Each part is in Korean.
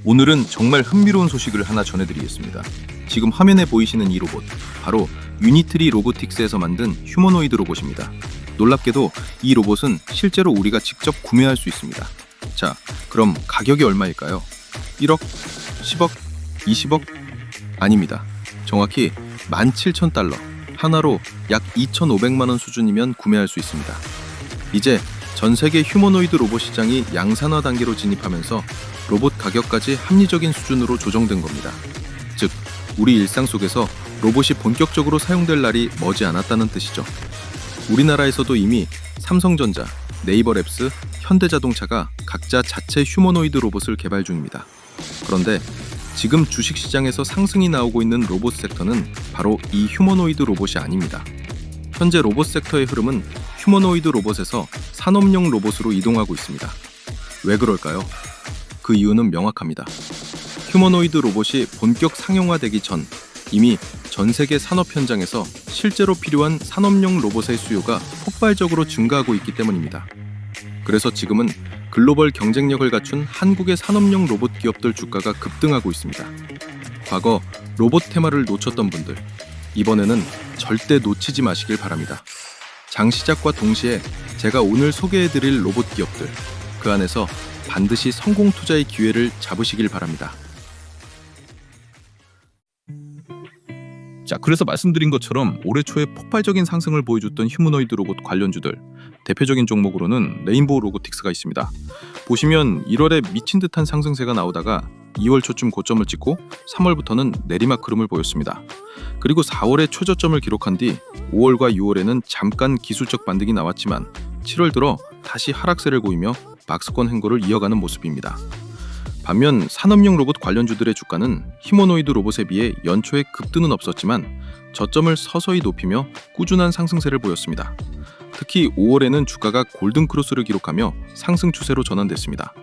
오늘은 정말 흥미로운 소식을 하나 전해드리겠습니다. 지금 화면에 보이시는 이 로봇, 바로 유니트리 로보틱스에서 만든 휴머노이드 로봇입니다. 놀랍게도 이 로봇은 실제로 우리가 직접 구매할 수 있습니다. 자, 그럼 가격이 얼마일까요? 1억? 10억? 20억? 아닙니다. 정확히 17,000달러, 하나로 약 2,500만 원 수준이면 구매할 수 있습니다. 이제 전 세계 휴머노이드 로봇 시장이 양산화 단계로 진입하면서 로봇 가격까지 합리적인 수준으로 조정된 겁니다. 즉, 우리 일상 속에서 로봇이 본격적으로 사용될 날이 머지 않았다는 뜻이죠. 우리나라에서도 이미 삼성전자, 네이버랩스, 현대자동차가 각자 자체 휴머노이드 로봇을 개발 중입니다. 그런데 지금 주식시장에서 상승이 나오고 있는 로봇 섹터는 바로 이 휴머노이드 로봇이 아닙니다. 현재 로봇 섹터의 흐름은 휴머노이드 로봇에서 산업용 로봇으로 이동하고 있습니다. 왜 그럴까요? 그 이유는 명확합니다. 휴머노이드 로봇이 본격 상용화되기 전 이미 전 세계 산업 현장에서 실제로 필요한 산업용 로봇의 수요가 폭발적으로 증가하고 있기 때문입니다. 그래서 지금은 글로벌 경쟁력을 갖춘 한국의 산업용 로봇 기업들 주가가 급등하고 있습니다. 과거 로봇 테마를 놓쳤던 분들, 이번에는 절대 놓치지 마시길 바랍니다. 장 시작과 동시에 제가 오늘 소개해드릴 로봇 기업들, 그 안에서 반드시 성공 투자의 기회를 잡으시길 바랍니다. 자, 그래서 말씀드린 것처럼 올해 초에 폭발적인 상승을 보여줬던 휴머노이드 로봇 관련주들, 대표적인 종목으로는 레인보우 로보틱스가 있습니다. 보시면 1월에 미친 듯한 상승세가 나오다가 2월 초쯤 고점을 찍고 3월부터는 내리막 흐름을 보였습니다. 그리고 4월에 최저점을 기록한 뒤 5월과 6월에는 잠깐 기술적 반등이 나왔지만 7월 들어 다시 하락세를 보이며 박스권 행보를 이어가는 모습입니다. 반면 산업용 로봇 관련주들의 주가는 휴머노이드 로봇에 비해 연초에 급등은 없었지만 저점을 서서히 높이며 꾸준한 상승세를 보였습니다. 특히 5월에는 주가가 골든크로스를 기록하며 상승 추세로 전환됐습니다.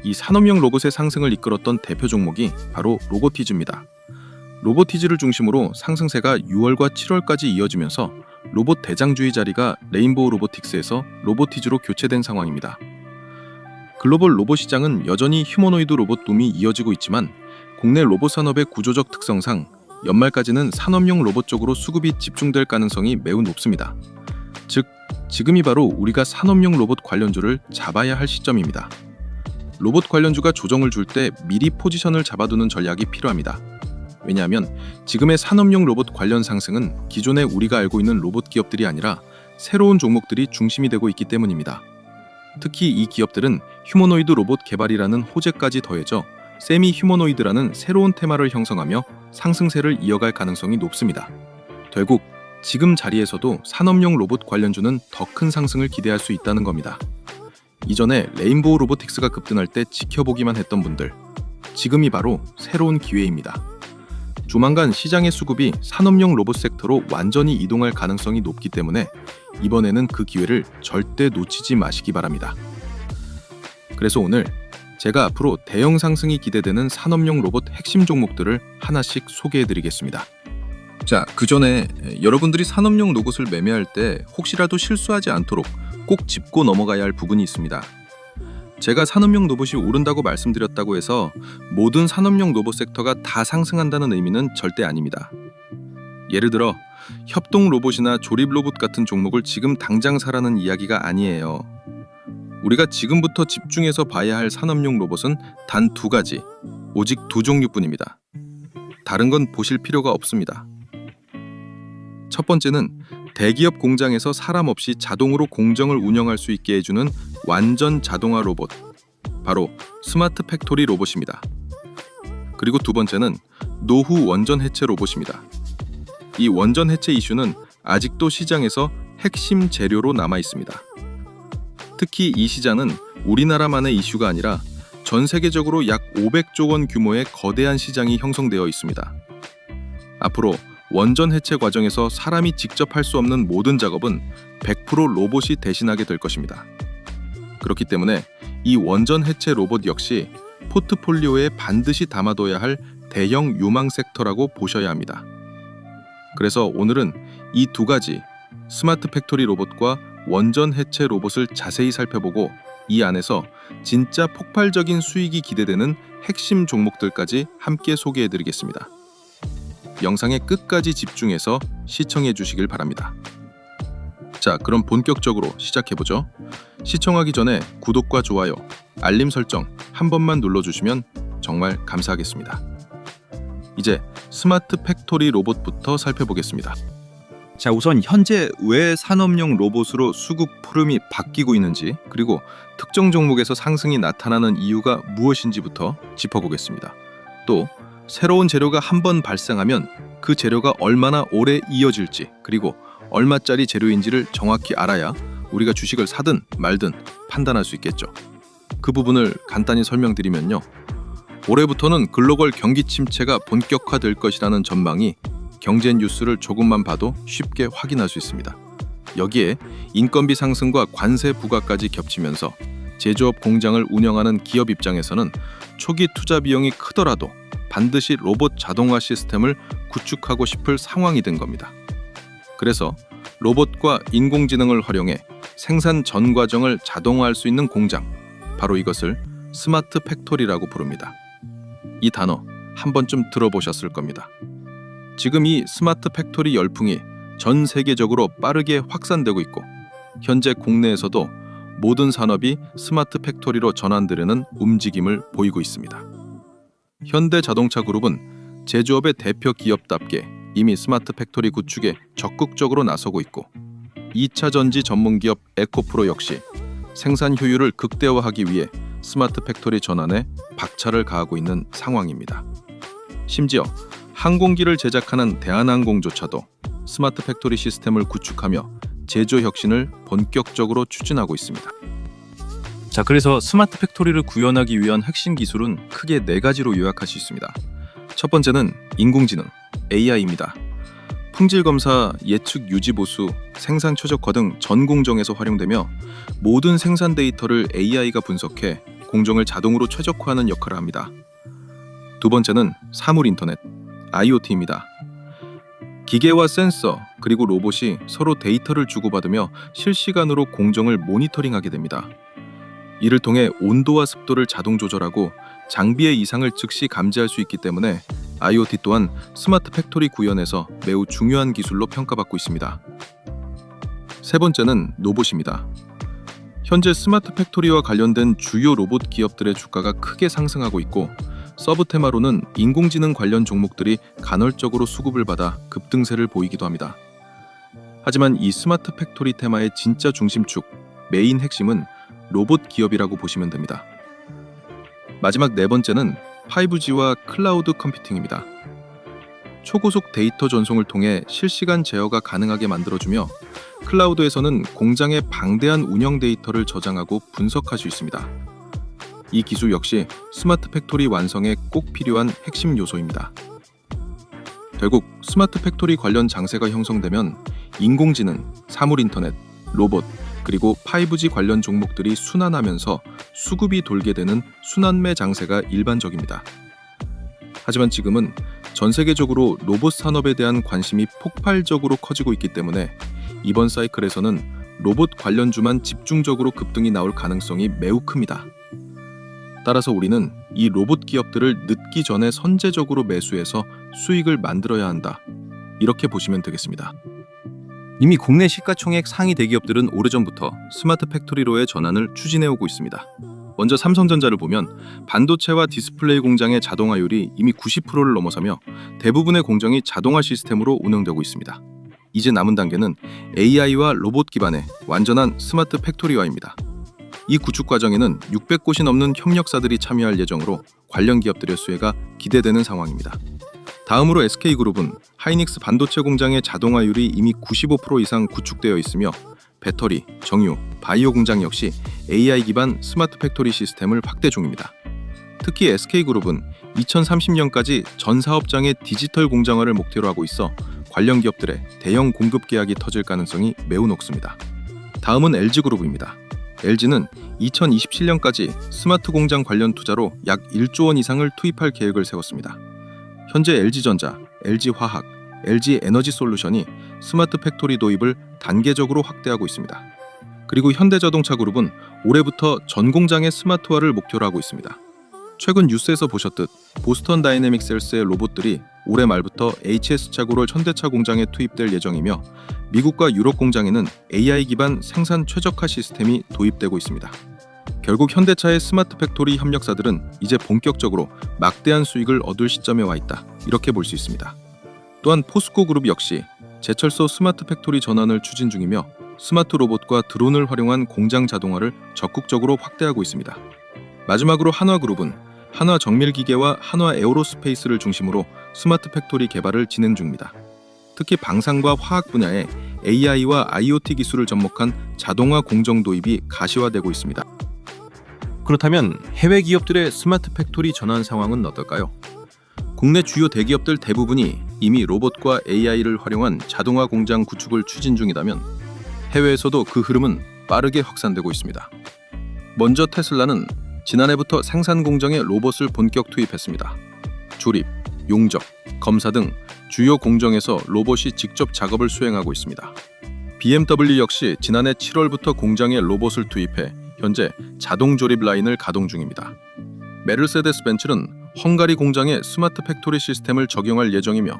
이 산업용 로봇의 상승을 이끌었던 대표 종목이 바로 로보티즈입니다. 로보티즈를 중심으로 상승세가 6월과 7월까지 이어지면서 로봇 대장주의 자리가 레인보우 로보틱스에서 로보티즈로 교체된 상황입니다. 글로벌 로봇 시장은 여전히 휴머노이드 로봇 붐이 이어지고 있지만 국내 로봇 산업의 구조적 특성상 연말까지는 산업용 로봇 쪽으로 수급이 집중될 가능성이 매우 높습니다. 즉, 지금이 바로 우리가 산업용 로봇 관련주를 잡아야 할 시점입니다. 로봇 관련주가 조정을 줄 때 미리 포지션을 잡아두는 전략이 필요합니다. 왜냐하면 지금의 산업용 로봇 관련 상승은 기존에 우리가 알고 있는 로봇 기업들이 아니라 새로운 종목들이 중심이 되고 있기 때문입니다. 특히 이 기업들은 휴머노이드 로봇 개발이라는 호재까지 더해져 세미 휴머노이드라는 새로운 테마를 형성하며 상승세를 이어갈 가능성이 높습니다. 결국 지금 자리에서도 산업용 로봇 관련주는 더 큰 상승을 기대할 수 있다는 겁니다. 이전에 레인보우 로보틱스가 급등할 때 지켜보기만 했던 분들, 지금이 바로 새로운 기회입니다. 조만간 시장의 수급이 산업용 로봇 섹터로 완전히 이동할 가능성이 높기 때문에 이번에는 그 기회를 절대 놓치지 마시기 바랍니다. 그래서 오늘 제가 앞으로 대형 상승이 기대되는 산업용 로봇 핵심 종목들을 하나씩 소개해드리겠습니다. 자, 그 전에 여러분들이 산업용 로봇을 매매할 때 혹시라도 실수하지 않도록 꼭 짚고 넘어가야 할 부분이 있습니다. 제가 산업용 로봇이 오른다고 말씀드렸다고 해서 모든 산업용 로봇 섹터가 다 상승한다는 의미는 절대 아닙니다. 예를 들어 협동 로봇이나 조립 로봇 같은 종목을 지금 당장 사라는 이야기가 아니에요. 우리가 지금부터 집중해서 봐야 할 산업용 로봇은 단 2가지, 오직 2종류뿐입니다. 다른 건 보실 필요가 없습니다. 첫 번째는 대기업 공장에서 사람 없이 자동으로 공정을 운영할 수 있게 해주는 완전 자동화 로봇, 바로 스마트 팩토리 로봇입니다. 그리고 두 번째는 노후 원전 해체 로봇입니다. 이 원전 해체 이슈는 아직도 시장에서 핵심 재료로 남아 있습니다. 특히 이 시장은 우리나라만의 이슈가 아니라 전 세계적으로 약 500조 원 규모의 거대한 시장이 형성되어 있습니다. 앞으로 원전 해체 과정에서 사람이 직접 할 수 없는 모든 작업은 100% 로봇이 대신하게 될 것입니다. 그렇기 때문에 이 원전 해체 로봇 역시 포트폴리오에 반드시 담아둬야 할 대형 유망 섹터라고 보셔야 합니다. 그래서 오늘은 이 2가지 스마트 팩토리 로봇과 원전 해체 로봇을 자세히 살펴보고 이 안에서 진짜 폭발적인 수익이 기대되는 핵심 종목들까지 함께 소개해드리겠습니다. 영상의 끝까지 집중해서 시청해 주시길 바랍니다. 자, 그럼 본격적으로 시작해보죠. 시청하기 전에 구독과 좋아요, 알림 설정 한 번만 눌러주시면 정말 감사하겠습니다. 이제 스마트 팩토리 로봇부터 살펴보겠습니다. 자, 우선 현재 왜 산업용 로봇으로 수급 흐름이 바뀌고 있는지, 그리고 특정 종목에서 상승이 나타나는 이유가 무엇인지부터 짚어보겠습니다. 또 새로운 재료가 한번 발생하면 그 재료가 얼마나 오래 이어질지, 그리고 얼마짜리 재료인지를 정확히 알아야 우리가 주식을 사든 말든 판단할 수 있겠죠. 그 부분을 간단히 설명드리면요. 올해부터는 글로벌 경기 침체가 본격화될 것이라는 전망이 경제 뉴스를 조금만 봐도 쉽게 확인할 수 있습니다. 여기에 인건비 상승과 관세 부과까지 겹치면서 제조업 공장을 운영하는 기업 입장에서는 초기 투자 비용이 크더라도 반드시 로봇 자동화 시스템을 구축하고 싶을 상황이 된 겁니다. 그래서 로봇과 인공지능을 활용해 생산 전 과정을 자동화할 수 있는 공장, 바로 이것을 스마트 팩토리라고 부릅니다. 이 단어 한 번쯤 들어보셨을 겁니다. 지금 이 스마트 팩토리 열풍이 전 세계적으로 빠르게 확산되고 있고, 현재 국내에서도 모든 산업이 스마트 팩토리로 전환되려는 움직임을 보이고 있습니다. 현대자동차그룹은 제조업의 대표 기업답게 이미 스마트 팩토리 구축에 적극적으로 나서고 있고, 2차 전지 전문 기업 에코프로 역시 생산 효율을 극대화하기 위해 스마트 팩토리 전환에 박차를 가하고 있는 상황입니다. 심지어 항공기를 제작하는 대한항공조차도 스마트 팩토리 시스템을 구축하며 제조 혁신을 본격적으로 추진하고 있습니다. 자, 그래서 스마트 팩토리를 구현하기 위한 핵심 기술은 크게 4가지로 요약할 수 있습니다. 첫 번째는 인공지능, AI입니다. 품질 검사, 예측 유지 보수, 생산 최적화 등 전 공정에서 활용되며 모든 생산 데이터를 AI가 분석해 공정을 자동으로 최적화하는 역할을 합니다. 두 번째는 사물 인터넷, IoT입니다. 기계와 센서, 그리고 로봇이 서로 데이터를 주고받으며 실시간으로 공정을 모니터링하게 됩니다. 이를 통해 온도와 습도를 자동 조절하고 장비의 이상을 즉시 감지할 수 있기 때문에 IoT 또한 스마트 팩토리 구현에서 매우 중요한 기술로 평가받고 있습니다. 세 번째는 로봇입니다. 현재 스마트 팩토리와 관련된 주요 로봇 기업들의 주가가 크게 상승하고 있고, 서브테마로는 인공지능 관련 종목들이 간헐적으로 수급을 받아 급등세를 보이기도 합니다. 하지만 이 스마트 팩토리 테마의 진짜 중심축, 메인 핵심은 로봇 기업이라고 보시면 됩니다. 마지막 4번째는 5G와 클라우드 컴퓨팅입니다. 초고속 데이터 전송을 통해 실시간 제어가 가능하게 만들어주며, 클라우드에서는 공장의 방대한 운영 데이터를 저장하고 분석할 수 있습니다. 이 기술 역시 스마트 팩토리 완성에 꼭 필요한 핵심 요소입니다. 결국 스마트 팩토리 관련 장세가 형성되면 인공지능, 사물 인터넷, 로봇, 그리고 5G 관련 종목들이 순환하면서 수급이 돌게 되는 순환매 장세가 일반적입니다. 하지만 지금은 전 세계적으로 로봇 산업에 대한 관심이 폭발적으로 커지고 있기 때문에 이번 사이클에서는 로봇 관련주만 집중적으로 급등이 나올 가능성이 매우 큽니다. 따라서 우리는 이 로봇 기업들을 늦기 전에 선제적으로 매수해서 수익을 만들어야 한다. 이렇게 보시면 되겠습니다. 이미 국내 시가총액 상위 대기업들은 오래전부터 스마트 팩토리로의 전환을 추진해오고 있습니다. 먼저 삼성전자를 보면 반도체와 디스플레이 공장의 자동화율이 이미 90%를 넘어서며 대부분의 공정이 자동화 시스템으로 운영되고 있습니다. 이제 남은 단계는 AI와 로봇 기반의 완전한 스마트 팩토리화입니다. 이 구축 과정에는 600곳이 넘는 협력사들이 참여할 예정으로 관련 기업들의 수혜가 기대되는 상황입니다. 다음으로 SK그룹은 하이닉스 반도체 공장의 자동화율이 이미 95% 이상 구축되어 있으며 배터리, 정유, 바이오 공장 역시 AI 기반 스마트 팩토리 시스템을 확대 중입니다. 특히 SK그룹은 2030년까지 전 사업장의 디지털 공장화를 목표로 하고 있어 관련 기업들의 대형 공급 계약이 터질 가능성이 매우 높습니다. 다음은 LG그룹입니다. LG는 2027년까지 스마트 공장 관련 투자로 약 1조 원 이상을 투입할 계획을 세웠습니다. 현재 LG전자, LG화학, LG에너지솔루션이 스마트 팩토리 도입을 단계적으로 확대하고 있습니다. 그리고 현대자동차 그룹은 올해부터 전 공장의 스마트화를 목표로 하고 있습니다. 최근 뉴스에서 보셨듯 보스턴 다이내믹셀스의 로봇들이 올해 말부터 HS차고롤 현대차 공장에 투입될 예정이며 미국과 유럽 공장에는 AI 기반 생산 최적화 시스템이 도입되고 있습니다. 결국 현대차의 스마트 팩토리 협력사들은 이제 본격적으로 막대한 수익을 얻을 시점에 와 있다, 이렇게 볼 수 있습니다. 또한 포스코 그룹 역시 제철소 스마트 팩토리 전환을 추진 중이며 스마트 로봇과 드론을 활용한 공장 자동화를 적극적으로 확대하고 있습니다. 마지막으로 한화그룹은 한화정밀기계와 한화에어로스페이스를 중심으로 스마트 팩토리 개발을 진행 중입니다. 특히 방산과 화학 분야에 AI와 IoT 기술을 접목한 자동화 공정 도입이 가시화되고 있습니다. 그렇다면 해외 기업들의 스마트 팩토리 전환 상황은 어떨까요? 국내 주요 대기업들 대부분이 이미 로봇과 AI를 활용한 자동화 공장 구축을 추진 중이라면 해외에서도 그 흐름은 빠르게 확산되고 있습니다. 먼저 테슬라는 지난해부터 생산 공정에 로봇을 본격 투입했습니다. 조립, 용접, 검사 등 주요 공정에서 로봇이 직접 작업을 수행하고 있습니다. BMW 역시 지난해 7월부터 공장에 로봇을 투입해 현재 자동 조립 라인을 가동 중입니다. 메르세데스 벤츠는 헝가리 공장에 스마트 팩토리 시스템을 적용할 예정이며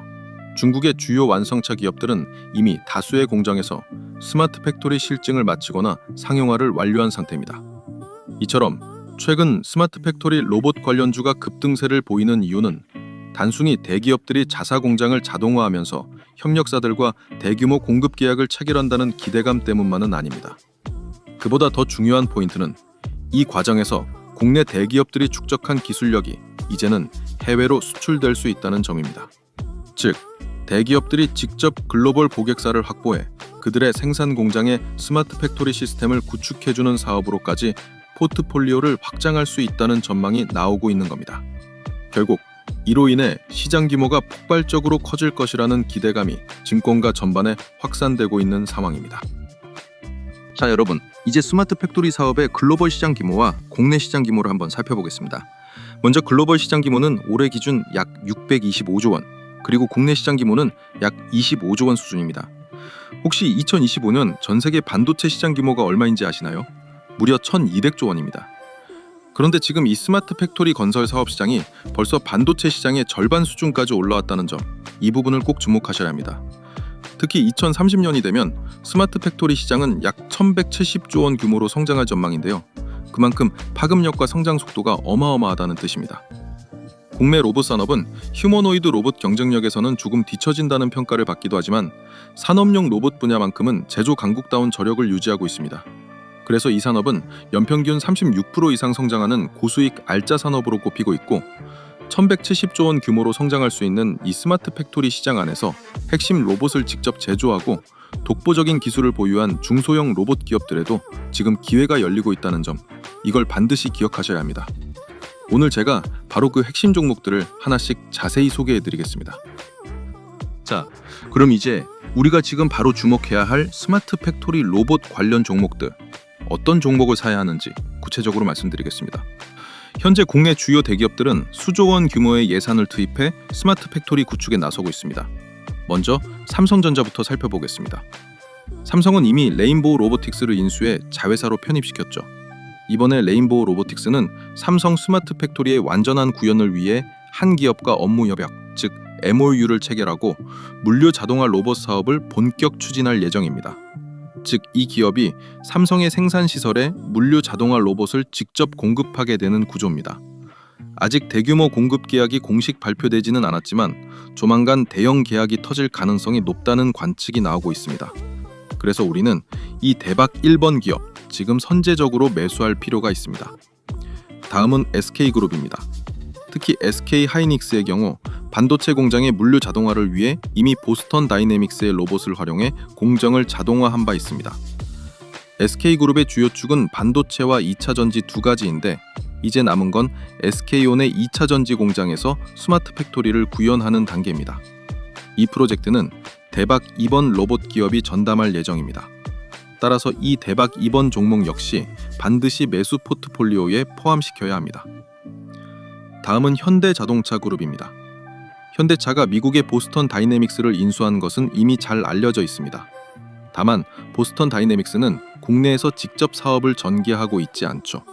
중국의 주요 완성차 기업들은 이미 다수의 공장에서 스마트 팩토리 실증을 마치거나 상용화를 완료한 상태입니다. 이처럼 최근 스마트 팩토리 로봇 관련주가 급등세를 보이는 이유는 단순히 대기업들이 자사 공장을 자동화하면서 협력사들과 대규모 공급 계약을 체결한다는 기대감 때문만은 아닙니다. 그보다 더 중요한 포인트는 이 과정에서 국내 대기업들이 축적한 기술력이 이제는 해외로 수출될 수 있다는 점입니다. 즉, 대기업들이 직접 글로벌 고객사를 확보해 그들의 생산 공장에 스마트 팩토리 시스템을 구축해주는 사업으로까지 포트폴리오를 확장할 수 있다는 전망이 나오고 있는 겁니다. 결국 이로 인해 시장 규모가 폭발적으로 커질 것이라는 기대감이 증권가 전반에 확산되고 있는 상황입니다. 자, 여러분, 이제 스마트 팩토리 사업의 글로벌 시장 규모와 국내 시장 규모를 한번 살펴보겠습니다. 먼저 글로벌 시장 규모는 올해 기준 약 625조 원, 그리고 국내 시장 규모는 약 25조 원 수준입니다. 혹시 2025년 전 세계 반도체 시장 규모가 얼마인지 아시나요? 무려 1,200조 원입니다. 그런데 지금 이 스마트 팩토리 건설 사업 시장이 벌써 반도체 시장의 절반 수준까지 올라왔다는 점, 이 부분을 꼭 주목하셔야 합니다. 특히 2030년이 되면 스마트 팩토리 시장은 약 1,170조 원 규모로 성장할 전망인데요. 그만큼 파급력과 성장 속도가 어마어마하다는 뜻입니다. 국내 로봇 산업은 휴머노이드 로봇 경쟁력에서는 조금 뒤처진다는 평가를 받기도 하지만 산업용 로봇 분야만큼은 제조 강국다운 저력을 유지하고 있습니다. 그래서 이 산업은 연평균 36% 이상 성장하는 고수익 알짜 산업으로 꼽히고 있고 1,170조 원 규모로 성장할 수 있는 이 스마트 팩토리 시장 안에서 핵심 로봇을 직접 제조하고 독보적인 기술을 보유한 중소형 로봇 기업들에도 지금 기회가 열리고 있다는 점, 이걸 반드시 기억하셔야 합니다. 오늘 제가 바로 그 핵심 종목들을 하나씩 자세히 소개해드리겠습니다. 자, 그럼 이제 우리가 지금 바로 주목해야 할 스마트 팩토리 로봇 관련 종목들, 어떤 종목을 사야 하는지 구체적으로 말씀드리겠습니다. 현재 국내 주요 대기업들은 수조 원 규모의 예산을 투입해 스마트 팩토리 구축에 나서고 있습니다. 먼저 삼성전자부터 살펴보겠습니다. 삼성은 이미 레인보우 로보틱스를 인수해 자회사로 편입시켰죠. 이번에 레인보우 로보틱스는 삼성 스마트 팩토리의 완전한 구현을 위해 한 기업과 업무 협약, 즉 MOU를 체결하고 물류 자동화 로봇 사업을 본격 추진할 예정입니다. 즉, 이 기업이 삼성의 생산 시설에 물류 자동화 로봇을 직접 공급하게 되는 구조입니다. 아직 대규모 공급 계약이 공식 발표되지는 않았지만 조만간 대형 계약이 터질 가능성이 높다는 관측이 나오고 있습니다. 그래서 우리는 이 대박 1번 기업, 지금 선제적으로 매수할 필요가 있습니다. 다음은 SK그룹입니다. 특히 SK하이닉스의 경우 반도체 공장의 물류 자동화를 위해 이미 보스턴 다이내믹스의 로봇을 활용해 공정을 자동화한 바 있습니다. SK그룹의 주요 축은 반도체와 2차 전지 두 가지인데 이제 남은 건 SK온의 2차 전지 공장에서 스마트 팩토리를 구현하는 단계입니다. 이 프로젝트는 대박 2번 로봇 기업이 전담할 예정입니다. 따라서 이 대박 2번 종목 역시 반드시 매수 포트폴리오에 포함시켜야 합니다. 다음은 현대자동차 그룹입니다. 현대차가 미국의 보스턴 다이내믹스를 인수한 것은 이미 잘 알려져 있습니다. 다만 보스턴 다이내믹스는 국내에서 직접 사업을 전개하고 있지 않죠.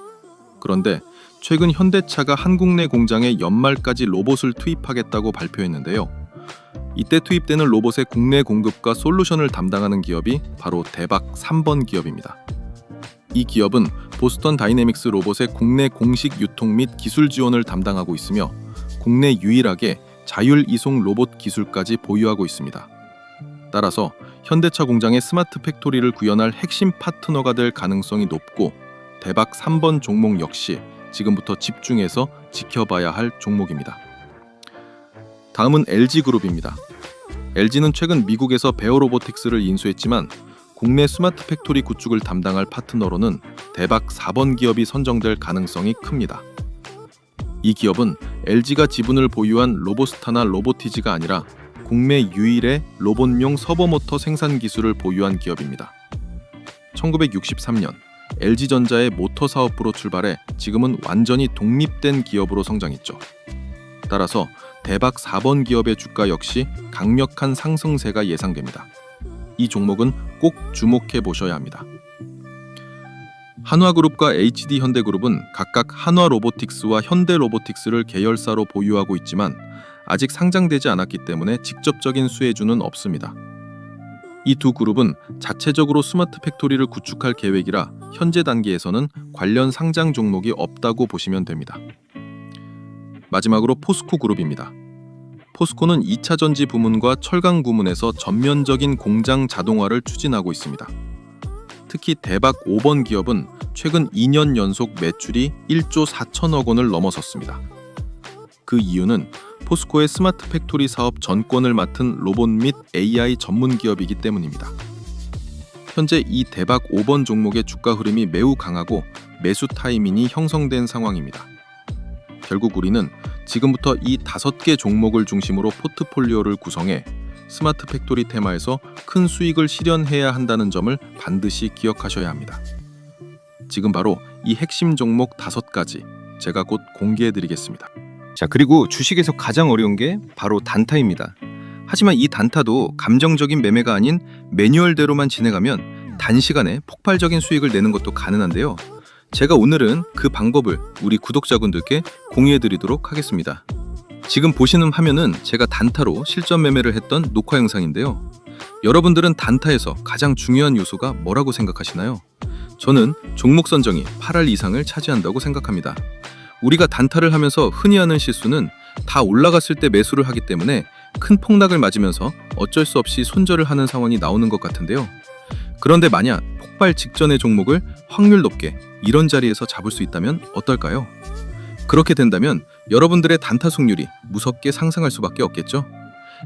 그런데 최근 현대차가 한국 내 공장에 연말까지 로봇을 투입하겠다고 발표했는데요. 이때 투입되는 로봇의 국내 공급과 솔루션을 담당하는 기업이 바로 대박 3번 기업입니다. 이 기업은 보스턴 다이내믹스 로봇의 국내 공식 유통 및 기술 지원을 담당하고 있으며 국내 유일하게 자율 이송 로봇 기술까지 보유하고 있습니다. 따라서 현대차 공장의 스마트 팩토리를 구현할 핵심 파트너가 될 가능성이 높고 대박 3번 종목 역시 지금부터 집중해서 지켜봐야 할 종목입니다. 다음은 LG그룹입니다. LG는 최근 미국에서 베어로보틱스를 인수했지만 국내 스마트 팩토리 구축을 담당할 파트너로는 대박 4번 기업이 선정될 가능성이 큽니다. 이 기업은 LG가 지분을 보유한 로보스타나 로보티지가 아니라 국내 유일의 로봇용 서버모터 생산 기술을 보유한 기업입니다. 1963년 LG전자의 모터 사업부로 출발해 지금은 완전히 독립된 기업으로 성장했죠. 따라서 대박 4번 기업의 주가 역시 강력한 상승세가 예상됩니다. 이 종목은 꼭 주목해 보셔야 합니다. 한화그룹과 HD현대그룹은 각각 한화로보틱스와 현대로보틱스를 계열사로 보유하고 있지만 아직 상장되지 않았기 때문에 직접적인 수혜주는 없습니다. 이 두 그룹은 자체적으로 스마트 팩토리를 구축할 계획이라 현재 단계에서는 관련 상장 종목이 없다고 보시면 됩니다. 마지막으로 포스코그룹입니다. 포스코는 2차 전지 부문과 철강 부문에서 전면적인 공장 자동화를 추진하고 있습니다. 특히 대박 5번 기업은 최근 2년 연속 매출이 1조 4천억 원을 넘어섰습니다. 그 이유는 포스코의 스마트 팩토리 사업 전권을 맡은 로봇 및 AI 전문 기업이기 때문입니다. 현재 이 대박 5번 종목의 주가 흐름이 매우 강하고 매수 타이밍이 형성된 상황입니다. 결국 우리는 지금부터 이 5개 종목을 중심으로 포트폴리오를 구성해 스마트 팩토리 테마에서 큰 수익을 실현해야 한다는 점을 반드시 기억하셔야 합니다. 지금 바로 이 핵심 종목 5가지 제가 곧 공개해드리겠습니다. 자, 그리고 주식에서 가장 어려운 게 바로 단타입니다. 하지만 이 단타도 감정적인 매매가 아닌 매뉴얼대로만 진행하면 단시간에 폭발적인 수익을 내는 것도 가능한데요. 제가 오늘은 그 방법을 우리 구독자분들께 공유해드리도록 하겠습니다. 지금 보시는 화면은 제가 단타로 실전 매매를 했던 녹화 영상인데요. 여러분들은 단타에서 가장 중요한 요소가 뭐라고 생각하시나요? 저는 종목 선정이 8할 이상을 차지한다고 생각합니다. 우리가 단타를 하면서 흔히 하는 실수는 다 올라갔을 때 매수를 하기 때문에 큰 폭락을 맞으면서 어쩔 수 없이 손절을 하는 상황이 나오는 것 같은데요. 그런데 만약 폭발 직전의 종목을 확률 높게 이런 자리에서 잡을 수 있다면 어떨까요? 그렇게 된다면 여러분들의 단타 승률이 무섭게 상승할 수밖에 없겠죠?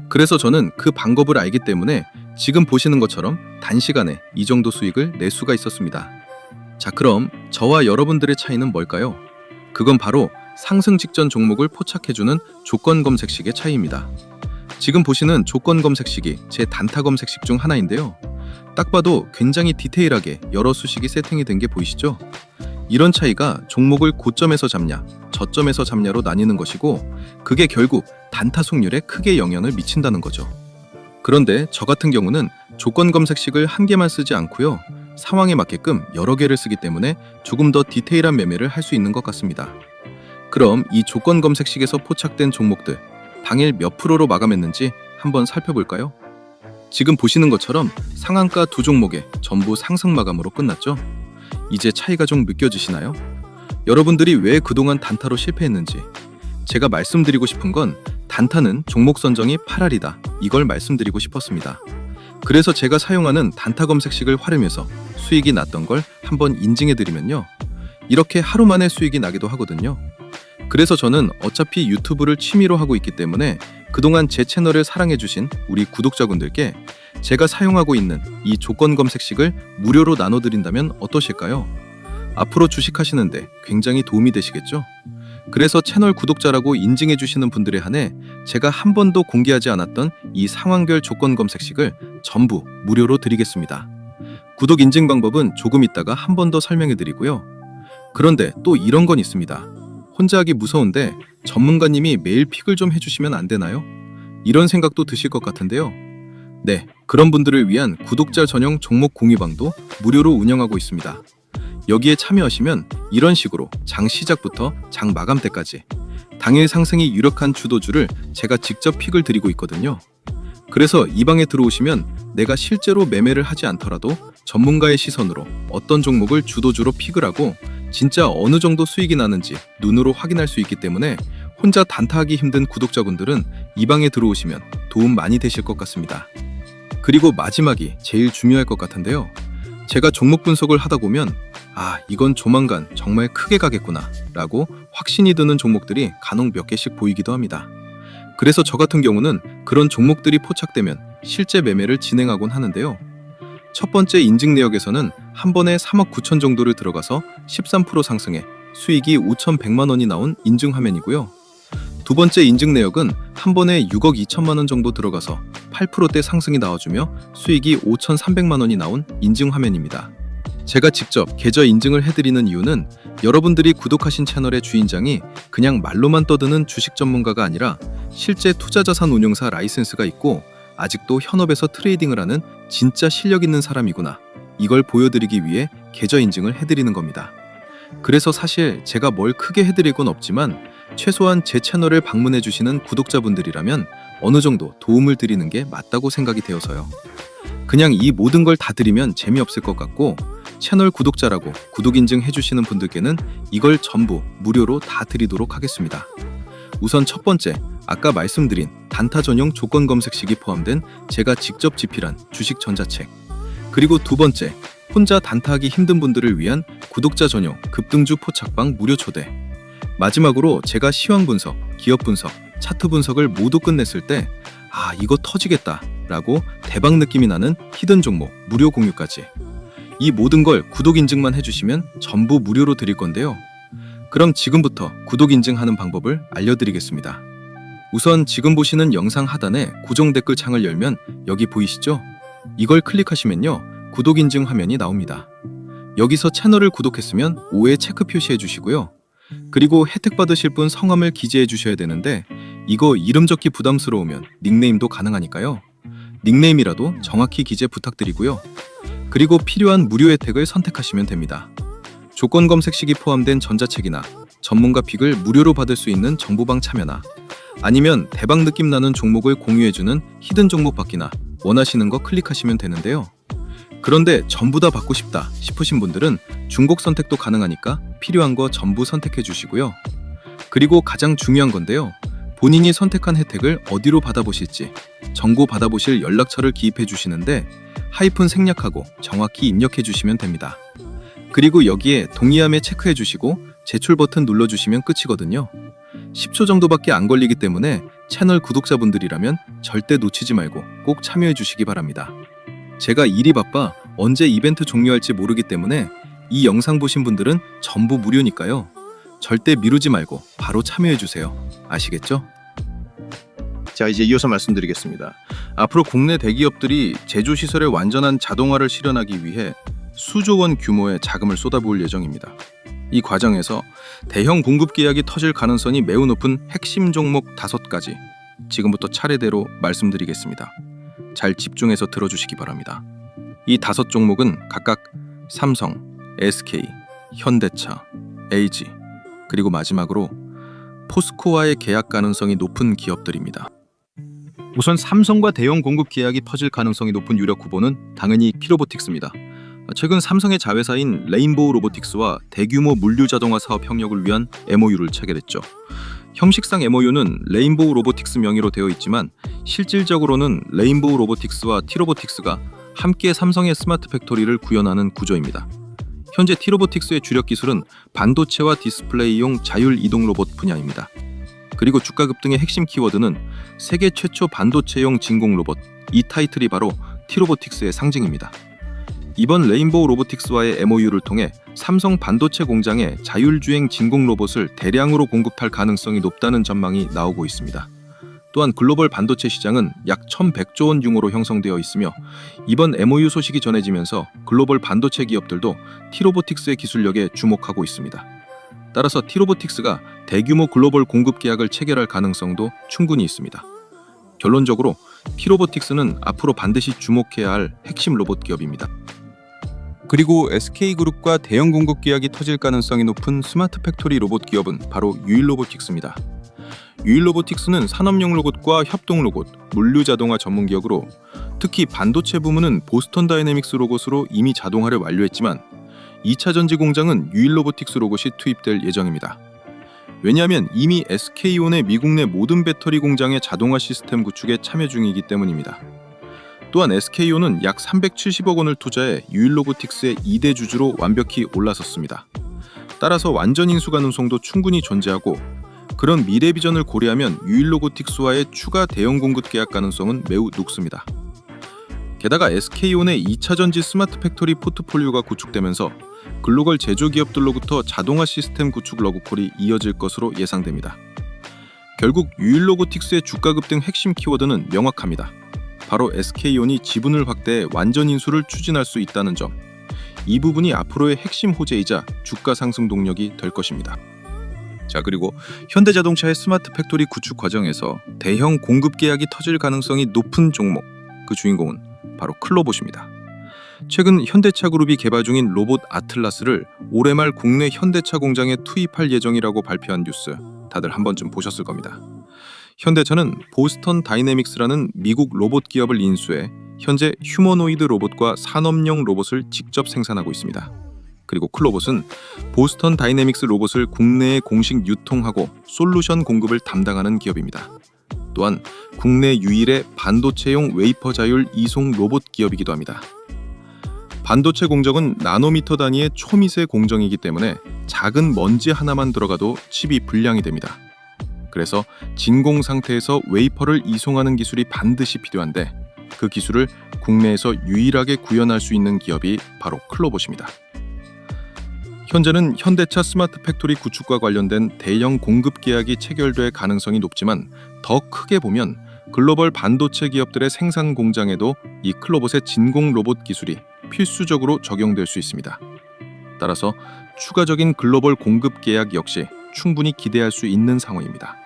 그래서 저는 그 방법을 알기 때문에 지금 보시는 것처럼 단시간에 이 정도 수익을 낼 수가 있었습니다. 자, 그럼 저와 여러분들의 차이는 뭘까요? 그건 바로 상승 직전 종목을 포착해주는 조건 검색식의 차이입니다. 지금 보시는 조건 검색식이 제 단타 검색식 중 하나인데요. 딱 봐도 굉장히 디테일하게 여러 수식이 세팅이 된 게 보이시죠? 이런 차이가 종목을 고점에서 잡냐, 저점에서 잡냐로 나뉘는 것이고 그게 결국 단타 승률에 크게 영향을 미친다는 거죠. 그런데 저 같은 경우는 조건 검색식을 한 개만 쓰지 않고요. 상황에 맞게끔 여러 개를 쓰기 때문에 조금 더 디테일한 매매를 할 수 있는 것 같습니다. 그럼 이 조건 검색식에서 포착된 종목들 당일 몇 프로로 마감했는지 한번 살펴볼까요? 지금 보시는 것처럼 상한가 두 종목에 전부 상승 마감으로 끝났죠? 이제 차이가 좀 느껴지시나요? 여러분들이 왜 그동안 단타로 실패했는지 제가 말씀드리고 싶은 건 단타는 종목 선정이 8할이다 이걸 말씀드리고 싶었습니다. 그래서 제가 사용하는 단타 검색식을 활용해서 수익이 났던 걸 한번 인증해드리면요. 이렇게 하루 만에 수익이 나기도 하거든요. 그래서 저는 어차피 유튜브를 취미로 하고 있기 때문에 그동안 제 채널을 사랑해주신 우리 구독자분들께 제가 사용하고 있는 이 조건 검색식을 무료로 나눠드린다면 어떠실까요? 앞으로 주식하시는데 굉장히 도움이 되시겠죠? 그래서 채널 구독자라고 인증해주시는 분들에 한해 제가 한 번도 공개하지 않았던 이 상황별 조건 검색식을 전부 무료로 드리겠습니다. 구독 인증 방법은 조금 있다가 한 번 더 설명해드리고요. 그런데 또 이런 건 있습니다. 혼자 하기 무서운데 전문가님이 매일 픽을 좀 해주시면 안 되나요? 이런 생각도 드실 것 같은데요. 네, 그런 분들을 위한 구독자 전용 종목 공유방도 무료로 운영하고 있습니다. 여기에 참여하시면 이런 식으로 장 시작부터 장 마감 때까지 당일 상승이 유력한 주도주를 제가 직접 픽을 드리고 있거든요. 그래서 이 방에 들어오시면 내가 실제로 매매를 하지 않더라도 전문가의 시선으로 어떤 종목을 주도주로 픽을 하고 진짜 어느 정도 수익이 나는지 눈으로 확인할 수 있기 때문에 혼자 단타하기 힘든 구독자분들은 이 방에 들어오시면 도움 많이 되실 것 같습니다. 그리고 마지막이 제일 중요할 것 같은데요. 제가 종목 분석을 하다 보면 이건 조만간 정말 크게 가겠구나 라고 확신이 드는 종목들이 간혹 몇 개씩 보이기도 합니다. 그래서 저 같은 경우는 그런 종목들이 포착되면 실제 매매를 진행하곤 하는데요. 첫 번째 인증 내역에서는 한 번에 3억 9천 정도를 들어가서 13% 상승해 수익이 5,100만 원이 나온 인증 화면이고요. 두 번째 인증 내역은 한 번에 6억 2천만 원 정도 들어가서 8%대 상승이 나와주며 수익이 5,300만 원이 나온 인증 화면입니다. 제가 직접 계좌 인증을 해드리는 이유는 여러분들이 구독하신 채널의 주인장이 그냥 말로만 떠드는 주식 전문가가 아니라 실제 투자자산 운용사 라이센스가 있고 아직도 현업에서 트레이딩을 하는 진짜 실력 있는 사람이구나, 이걸 보여드리기 위해 계좌 인증을 해드리는 겁니다. 그래서 사실 제가 뭘 크게 해드릴 건 없지만 최소한 제 채널을 방문해 주시는 구독자분들이라면 어느 정도 도움을 드리는 게 맞다고 생각이 되어서요. 그냥 이 모든 걸 다 드리면 재미없을 것 같고 채널 구독자라고 구독 인증 해주시는 분들께는 이걸 전부 무료로 다 드리도록 하겠습니다. 우선 첫 번째, 아까 말씀드린 단타 전용 조건 검색식이 포함된 제가 직접 집필한 주식 전자책, 그리고 두 번째, 혼자 단타하기 힘든 분들을 위한 구독자 전용 급등주 포착방 무료 초대, 마지막으로 제가 시황 분석, 기업 분석, 차트 분석을 모두 끝냈을 때 이거 터지겠다 라고 대박 느낌이 나는 히든 종목 무료 공유까지, 이 모든 걸 구독 인증만 해주시면 전부 무료로 드릴 건데요. 그럼 지금부터 구독 인증하는 방법을 알려드리겠습니다. 우선 지금 보시는 영상 하단에 고정 댓글 창을 열면 여기 보이시죠? 이걸 클릭하시면요, 구독 인증 화면이 나옵니다. 여기서 채널을 구독했으면 5에 체크 표시해 주시고요. 그리고 혜택 받으실 분 성함을 기재해 주셔야 되는데 이거 이름 적기 부담스러우면 닉네임도 가능하니까요. 닉네임이라도 정확히 기재 부탁드리고요. 그리고 필요한 무료 혜택을 선택하시면 됩니다. 조건 검색식이 포함된 전자책이나 전문가 픽을 무료로 받을 수 있는 정보방 참여나 아니면 대박 느낌 나는 종목을 공유해주는 히든 종목 받기나 원하시는 거 클릭하시면 되는데요. 그런데 전부 다 받고 싶다 싶으신 분들은 중복 선택도 가능하니까 필요한 거 전부 선택해 주시고요. 그리고 가장 중요한 건데요. 본인이 선택한 혜택을 어디로 받아보실지 정보 받아보실 연락처를 기입해 주시는데 하이픈 생략하고 정확히 입력해 주시면 됩니다. 그리고 여기에 동의함에 체크해 주시고 제출 버튼 눌러주시면 끝이거든요. 10초 정도밖에 안 걸리기 때문에 채널 구독자분들이라면 절대 놓치지 말고 꼭 참여해 주시기 바랍니다. 제가 일이 바빠 언제 이벤트 종료할지 모르기 때문에 이 영상 보신 분들은 전부 무료니까요. 절대 미루지 말고 바로 참여해 주세요. 아시겠죠? 자, 이제 이어서 말씀드리겠습니다. 앞으로 국내 대기업들이 제조시설의 완전한 자동화를 실현하기 위해 수조 원 규모의 자금을 쏟아부을 예정입니다. 이 과정에서 대형 공급 계약이 터질 가능성이 매우 높은 핵심 종목 5가지, 지금부터 차례대로 말씀드리겠습니다. 잘 집중해서 들어주시기 바랍니다. 이 5 종목은 각각 삼성, SK, 현대차, LG, 그리고 마지막으로 포스코와의 계약 가능성이 높은 기업들입니다. 우선 삼성과 대형 공급 계약이 터질 가능성이 높은 유력 후보는 당연히 티로보틱스입니다. 최근 삼성의 자회사인 레인보우 로보틱스와 대규모 물류 자동화 사업 협력을 위한 MOU를 체결했죠. 형식상 MOU는 레인보우 로보틱스 명의로 되어 있지만 실질적으로는 레인보우 로보틱스와 티로보틱스가 함께 삼성의 스마트 팩토리를 구현하는 구조입니다. 현재 티로보틱스의 주력 기술은 반도체와 디스플레이용 자율 이동 로봇 분야입니다. 그리고 주가 급등의 핵심 키워드는 세계 최초 반도체용 진공 로봇, 이 타이틀이 바로 티로보틱스의 상징입니다. 이번 레인보우 로보틱스와의 MOU를 통해 삼성 반도체 공장에 자율주행 진공 로봇을 대량으로 공급할 가능성이 높다는 전망이 나오고 있습니다. 또한 글로벌 반도체 시장은 약 1,100조 원 규모로 형성되어 있으며 이번 MOU 소식이 전해지면서 글로벌 반도체 기업들도 티로보틱스의 기술력에 주목하고 있습니다. 따라서 티로보틱스가 대규모 글로벌 공급 계약을 체결할 가능성도 충분히 있습니다. 결론적으로 T로보틱스는 앞으로 반드시 주목해야 할 핵심 로봇 기업입니다. 그리고 SK그룹과 대형 공급 계약이 터질 가능성이 높은 스마트 팩토리 로봇 기업은 바로 유일로보틱스입니다. 유일로보틱스는 산업용 로봇과 협동 로봇, 물류 자동화 전문 기업으로 특히 반도체 부문은 보스턴 다이내믹스 로봇으로 이미 자동화를 완료했지만 2차 전지 공장은 유일로보틱스 로봇이 투입될 예정입니다. 왜냐하면 이미 SK온의 미국 내 모든 배터리 공장의 자동화 시스템 구축에 참여 중이기 때문입니다. 또한 SK온은 약 370억 원을 투자해 유일로보틱스의 2대 주주로 완벽히 올라섰습니다. 따라서 완전 인수 가능성도 충분히 존재하고 그런 미래 비전을 고려하면 유일로보틱스와의 추가 대형 공급 계약 가능성은 매우 높습니다. 게다가 SK온의 2차 전지 스마트 팩토리 포트폴리오가 구축되면서 글로벌 제조기업들로부터 자동화 시스템 구축 러브콜이 이어질 것으로 예상됩니다. 결국 유일로보틱스의 주가 급등 핵심 키워드는 명확합니다. 바로 SK온이 지분을 확대해 완전 인수를 추진할 수 있다는 점. 이 부분이 앞으로의 핵심 호재이자 주가 상승 동력이 될 것입니다. 자, 그리고 현대자동차의 스마트 팩토리 구축 과정에서 대형 공급 계약이 터질 가능성이 높은 종목, 그 주인공은 바로 클로봇입니다. 최근 현대차 그룹이 개발 중인 로봇 아틀라스를 올해 말 국내 현대차 공장에 투입할 예정이라고 발표한 뉴스 다들 한 번쯤 보셨을 겁니다. 현대차는 보스턴 다이내믹스라는 미국 로봇 기업을 인수해 현재 휴머노이드 로봇과 산업용 로봇을 직접 생산하고 있습니다. 그리고 클로봇은 보스턴 다이내믹스 로봇을 국내에 공식 유통하고 솔루션 공급을 담당하는 기업입니다. 또한 국내 유일의 반도체용 웨이퍼 자율 이송 로봇 기업이기도 합니다. 반도체 공정은 나노미터 단위의 초미세 공정이기 때문에 작은 먼지 하나만 들어가도 칩이 불량이 됩니다. 그래서 진공 상태에서 웨이퍼를 이송하는 기술이 반드시 필요한데 그 기술을 국내에서 유일하게 구현할 수 있는 기업이 바로 클로봇입니다. 현재는 현대차 스마트 팩토리 구축과 관련된 대형 공급 계약이 체결될 가능성이 높지만 더 크게 보면 글로벌 반도체 기업들의 생산 공장에도 이 클로봇의 진공 로봇 기술이 필수적으로 적용될 수 있습니다. 따라서 추가적인 글로벌 공급 계약 역시 충분히 기대할 수 있는 상황입니다.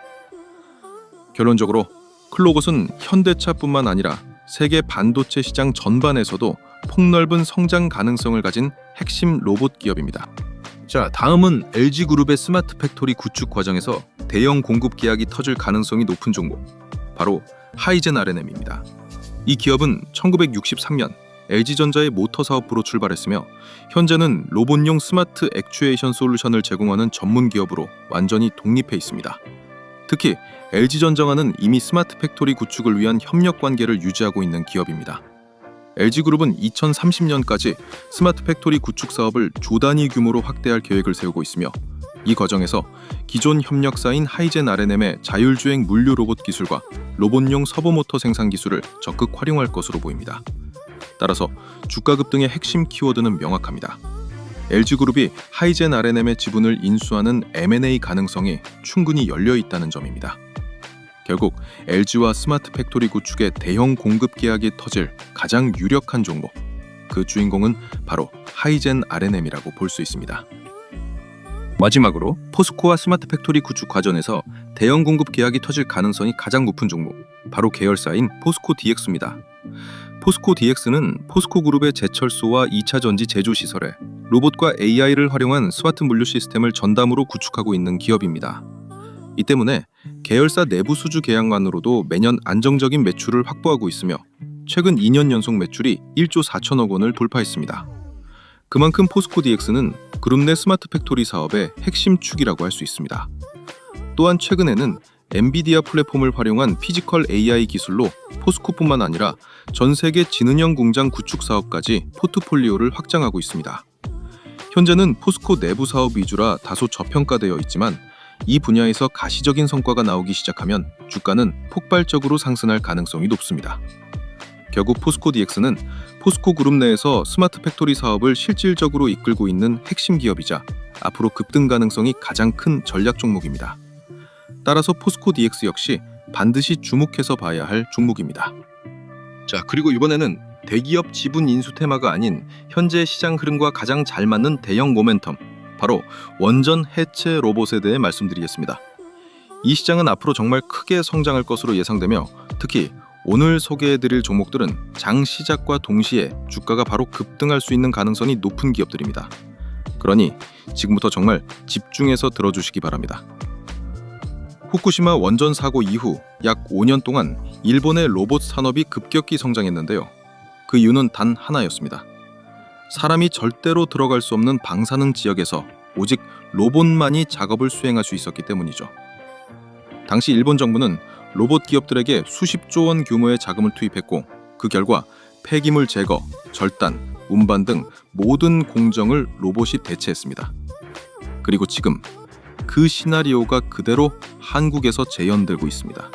결론적으로 클로봇은 현대차뿐만 아니라 세계 반도체 시장 전반에서도 폭넓은 성장 가능성을 가진 핵심 로봇 기업입니다. 자, 다음은 LG그룹의 스마트 팩토리 구축 과정에서 대형 공급 계약이 터질 가능성이 높은 종목, 바로 하이젠 R&M입니다. 이 기업은 1963년 LG전자의 모터 사업부로 출발했으며 현재는 로봇용 스마트 액추에이션 솔루션을 제공하는 전문 기업으로 완전히 독립해 있습니다. 특히 LG전자와는 이미 스마트 팩토리 구축을 위한 협력 관계를 유지하고 있는 기업입니다. LG그룹은 2030년까지 스마트 팩토리 구축 사업을 조 단위 규모로 확대할 계획을 세우고 있으며 이 과정에서 기존 협력사인 하이젠 R&M의 자율주행 물류 로봇 기술과 로봇용 서브모터 생산 기술을 적극 활용할 것으로 보입니다. 따라서 주가 급등의 핵심 키워드는 명확합니다. LG그룹이 하이젠 R&M의 지분을 인수하는 M&A 가능성이 충분히 열려 있다는 점입니다. 결국 LG와 스마트 팩토리 구축의 대형 공급 계약이 터질 가장 유력한 종목, 그 주인공은 바로 하이젠 R&M이라고 볼 수 있습니다. 마지막으로 포스코와 스마트 팩토리 구축 과정에서 대형 공급 계약이 터질 가능성이 가장 높은 종목, 바로 계열사인 포스코 DX입니다. 포스코 DX는 포스코 그룹의 제철소와 2차 전지 제조 시설에 로봇과 AI를 활용한 스마트 물류 시스템을 전담으로 구축하고 있는 기업입니다. 이 때문에 계열사 내부 수주 계약만으로도 매년 안정적인 매출을 확보하고 있으며 최근 2년 연속 매출이 1조 4천억 원을 돌파했습니다. 그만큼 포스코 DX는 그룹 내 스마트 팩토리 사업의 핵심 축이라고 할 수 있습니다. 또한 최근에는 엔비디아 플랫폼을 활용한 피지컬 AI 기술로 포스코뿐만 아니라 전 세계 지능형 공장 구축 사업까지 포트폴리오를 확장하고 있습니다. 현재는 포스코 내부 사업 위주라 다소 저평가되어 있지만 이 분야에서 가시적인 성과가 나오기 시작하면 주가는 폭발적으로 상승할 가능성이 높습니다. 결국 포스코 DX는 포스코 그룹 내에서 스마트 팩토리 사업을 실질적으로 이끌고 있는 핵심 기업이자 앞으로 급등 가능성이 가장 큰 전략 종목입니다. 따라서 포스코 DX 역시 반드시 주목해서 봐야 할 종목입니다. 자, 그리고 이번에는 대기업 지분 인수 테마가 아닌 현재 시장 흐름과 가장 잘 맞는 대형 모멘텀, 바로 원전 해체 로봇에 대해 말씀드리겠습니다. 이 시장은 앞으로 정말 크게 성장할 것으로 예상되며 특히 오늘 소개해드릴 종목들은 장 시작과 동시에 주가가 바로 급등할 수 있는 가능성이 높은 기업들입니다. 그러니 지금부터 정말 집중해서 들어주시기 바랍니다. 후쿠시마 원전 사고 이후 약 5년 동안 일본의 로봇 산업이 급격히 성장했는데요. 그 이유는 단 하나였습니다. 사람이 절대로 들어갈 수 없는 방사능 지역에서 오직 로봇만이 작업을 수행할 수 있었기 때문이죠. 당시 일본 정부는 로봇 기업들에게 수십조 원 규모의 자금을 투입했고 그 결과 폐기물 제거, 절단, 운반 등 모든 공정을 로봇이 대체했습니다. 그리고 지금 그 시나리오가 그대로 한국에서 재현되고 있습니다.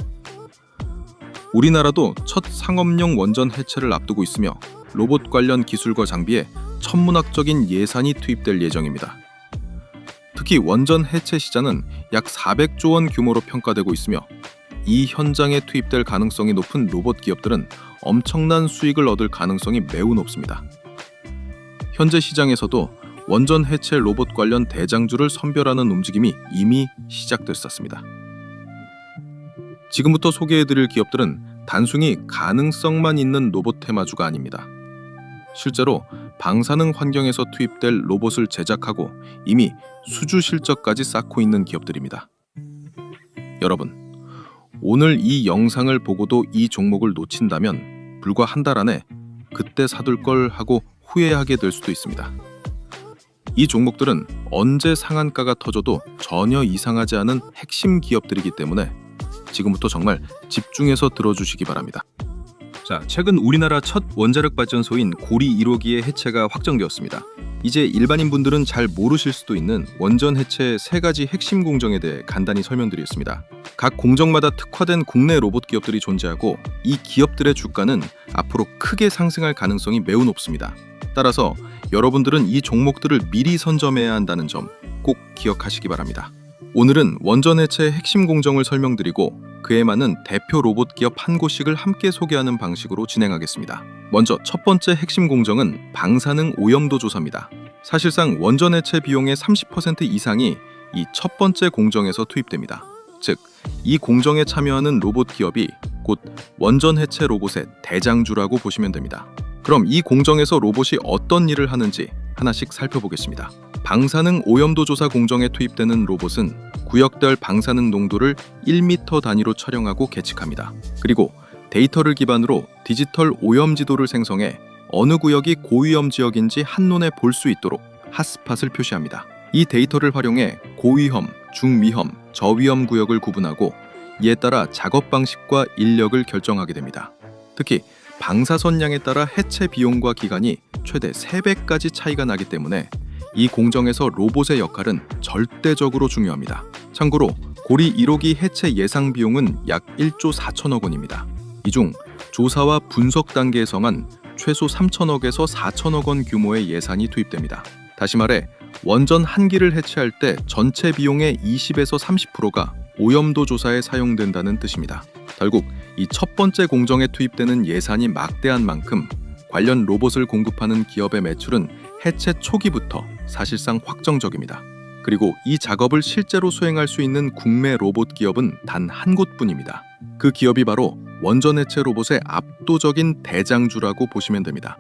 우리나라도 첫 상업용 원전 해체를 앞두고 있으며 로봇 관련 기술과 장비에 천문학적인 예산이 투입될 예정입니다. 특히 원전 해체 시장은 약 400조 원 규모로 평가되고 있으며 이 현장에 투입될 가능성이 높은 로봇 기업들은 엄청난 수익을 얻을 가능성이 매우 높습니다. 현재 시장에서도 원전 해체 로봇 관련 대장주를 선별하는 움직임이 이미 시작됐었습니다. 지금부터 소개해드릴 기업들은 단순히 가능성만 있는 로봇 테마주가 아닙니다. 실제로 방사능 환경에서 투입될 로봇을 제작하고 이미 수주 실적까지 쌓고 있는 기업들입니다. 여러분, 오늘 이 영상을 보고도 이 종목을 놓친다면 불과 한 달 안에 그때 사둘 걸 하고 후회하게 될 수도 있습니다. 이 종목들은 언제 상한가가 터져도 전혀 이상하지 않은 핵심 기업들이기 때문에 지금부터 정말 집중해서 들어주시기 바랍니다. 자, 최근 우리나라 첫 원자력 발전소인 고리 1호기의 해체가 확정되었습니다. 이제 일반인 분들은 잘 모르실 수도 있는 원전 해체 3가지 핵심 공정에 대해 간단히 설명드리겠습니다. 각 공정마다 특화된 국내 로봇 기업들이 존재하고 이 기업들의 주가는 앞으로 크게 상승할 가능성이 매우 높습니다. 따라서 여러분들은 이 종목들을 미리 선점해야 한다는 점 꼭 기억하시기 바랍니다. 오늘은 원전 해체의 핵심 공정을 설명드리고 그에 맞는 대표 로봇 기업 한 곳씩을 함께 소개하는 방식으로 진행하겠습니다. 먼저 첫 번째 핵심 공정은 방사능 오염도 조사입니다. 사실상 원전 해체 비용의 30% 이상이 이 첫 번째 공정에서 투입됩니다. 즉, 이 공정에 참여하는 로봇 기업이 곧 원전 해체 로봇의 대장주라고 보시면 됩니다. 그럼 이 공정에서 로봇이 어떤 일을 하는지 하나씩 살펴보겠습니다. 방사능 오염도 조사 공정에 투입되는 로봇은 구역별 방사능 농도를 1m 단위로 촬영하고 계측합니다. 그리고 데이터를 기반으로 디지털 오염 지도를 생성해 어느 구역이 고위험 지역인지 한눈에 볼 수 있도록 핫스팟을 표시합니다. 이 데이터를 활용해 고위험, 중위험, 저위험 구역을 구분하고 이에 따라 작업 방식과 인력을 결정하게 됩니다. 특히 방사선량에 따라 해체 비용과 기간이 최대 3배까지 차이가 나기 때문에 이 공정에서 로봇의 역할은 절대적으로 중요합니다. 참고로 고리 1호기 해체 예상 비용은 약 1조 4천억 원입니다. 이 중 조사와 분석 단계에서만 최소 3천억에서 4천억 원 규모의 예산이 투입됩니다. 다시 말해 원전 한 기를 해체할 때 전체 비용의 20에서 30%가 오염도 조사에 사용된다는 뜻입니다. 결국 이 첫 번째 공정에 투입되는 예산이 막대한 만큼 관련 로봇을 공급하는 기업의 매출은 해체 초기부터 사실상 확정적입니다. 그리고 이 작업을 실제로 수행할 수 있는 국내 로봇 기업은 단 한 곳뿐입니다. 그 기업이 바로 원전 해체 로봇의 압도적인 대장주라고 보시면 됩니다.